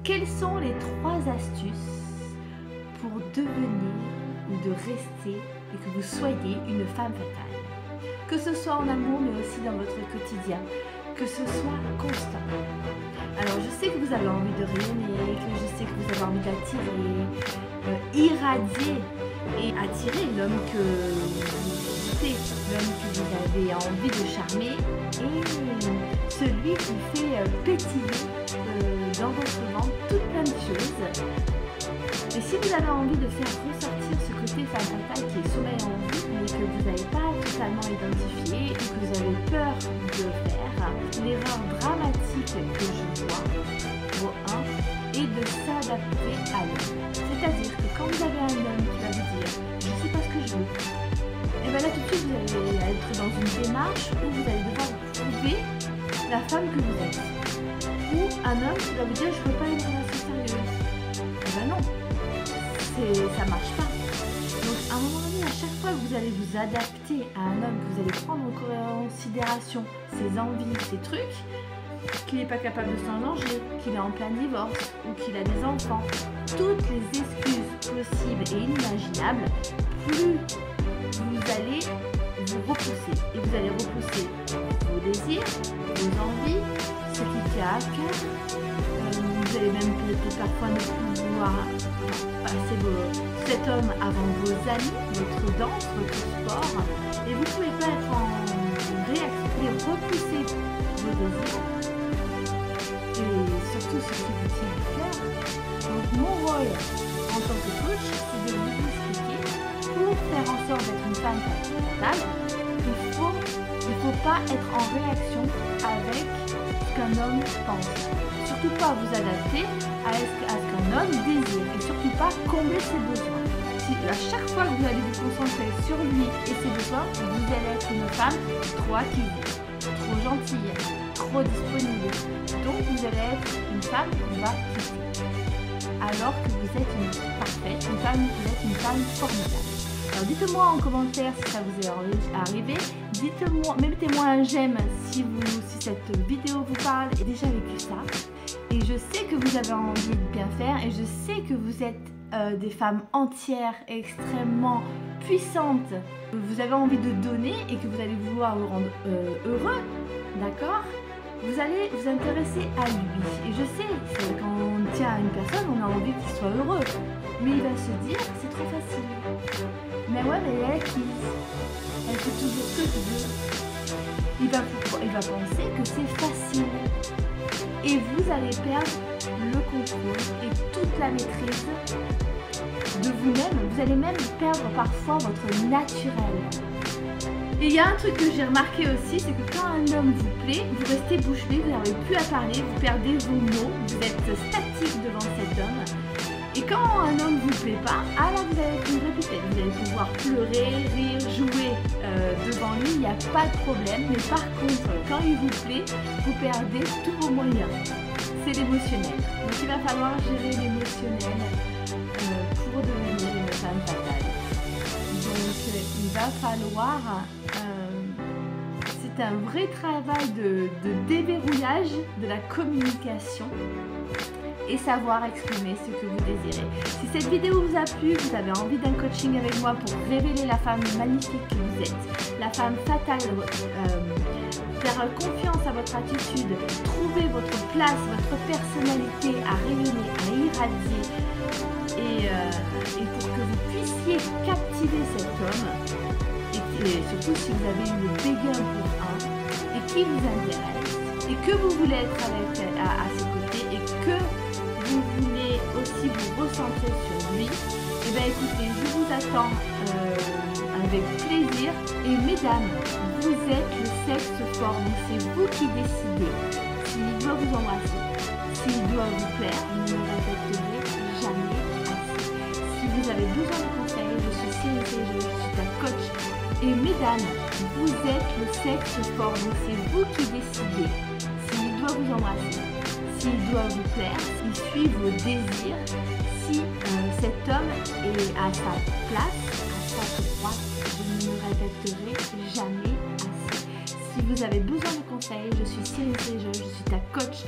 Quelles sont les 3 astuces pour devenir ou de rester et que vous soyez une femme fatale? Que ce soit en amour mais aussi dans votre quotidien, que ce soit constant. Alors je sais que vous avez envie de rayonner, que je sais que vous avez envie d'attirer, irradier et attirer l'homme que vous êtes, l'homme que vous avez envie de charmer et celui qui fait pétiller dans votre ventre tout plein de choses. Et si vous avez envie de faire ressortir ce côté femme fatale qui est sommeil en vous, mais que vous n'avez pas totalement identifié et que vous avez peur de faire, l'erreur dramatique que je vois, numéro 1, est de s'adapter à l'homme. C'est-à-dire que quand vous avez un homme qui va vous dire « je ne sais pas ce que je veux », et bien là tout de suite vous allez être dans une démarche où vous allez devoir prouver la femme que vous êtes. Ou un homme qui va vous dire « je ne veux pas une relation sérieuse ». Et ben non, ça marche pas. Donc à un moment donné, à chaque fois que vous allez vous adapter à un homme, que vous allez prendre en considération ses envies, ses trucs, qu'il n'est pas capable de s'engager, qu'il est en plein divorce ou qu'il a des enfants, toutes les excuses possibles et inimaginables, plus vous allez vous repousser. Et vous allez repousser vos désirs, vos envies, ce qui tient à cœur. Vous allez même peut-être parfois ne plus vouloir passer cet homme avant vos amis, votre danse, votre sport. Et vous ne pouvez pas être en réaction, repousser vos désirs. Et surtout ce qui vous tient à cœur. Donc mon rôle en tant que coach, c'est de vous expliquer, pour faire en sorte d'être une femme fatale, il ne faut pas être en réaction avec ce qu'un homme pense. Surtout pas vous adapter à ce qu'un homme désire et surtout pas combler ses besoins. Si à chaque fois que vous allez vous concentrer sur lui et ses besoins, vous allez être une femme trop active, trop gentille, trop disponible. Donc vous allez être une femme qui va quitter. Alors que vous êtes une parfaite, vous êtes une femme formidable. Alors dites-moi en commentaire si ça vous est arrivé. Dites-moi, mettez-moi un j'aime si cette vidéo vous parle et déjà vécu ça. Et je sais que vous avez envie de bien faire et je sais que vous êtes des femmes entières, extrêmement puissantes. Vous avez envie de donner et que vous allez vouloir vous rendre heureux, d'accord? Vous allez vous intéresser à lui. Et je sais, quand on tient à une personne, on a envie qu'il soit heureux. Mais il va se dire, c'est trop facile. Mais ouais, mais elle est acquise. Elle fait toujours ce que tu veux. Il va penser que c'est facile. Et vous allez perdre le contrôle et toute la maîtrise de vous-même. Vous allez même perdre parfois votre naturel. Et il y a un truc que j'ai remarqué aussi, c'est que quand un homme vous plaît, vous restez bouche bée, vous n'arrivez plus à parler, vous perdez vos mots, vous êtes statique devant cet homme. Et quand un homme ne vous plaît pas, alors vous allez être une répétée. Vous allez pouvoir pleurer, rire, jouer devant lui, il n'y a pas de problème. Mais par contre, quand il vous plaît, vous perdez tous vos moyens. C'est l'émotionnel. Donc il va falloir gérer l'émotionnel pour devenir une femme fatale. Donc il va falloir... c'est un vrai travail de déverrouillage de la communication et savoir exprimer ce que vous désirez. Si cette vidéo vous a plu, vous avez envie d'un coaching avec moi pour révéler la femme magnifique que vous êtes, la femme fatale, faire confiance à votre attitude, trouver votre place, votre personnalité à rayonner, à irradier et pour que vous puissiez captiver cet homme et surtout si vous avez eu le béguin pour un et qui vous intéresse et que vous voulez être à ses côtés et que vous voulez aussi vous recentrer sur lui, et bien écoutez, je vous attends avec plaisir. Et mesdames, vous êtes le sexe fort, donc c'est vous qui décidez s'il doit vous embrasser, s'il doit vous plaire, vous ne le répéterez jamais assez. Si vous avez besoin de conseils, je suis Cyril, je suis ta coach. Et mesdames, vous êtes le sexe fort, donc c'est vous qui décidez s'il doit vous embrasser, s'il doit vous plaire, s'il suit vos désirs, si cet homme est à sa place, à sa droite. Je ne le répéterai jamais assez. Si vous avez besoin de conseils, je suis Cyril, je suis ta coach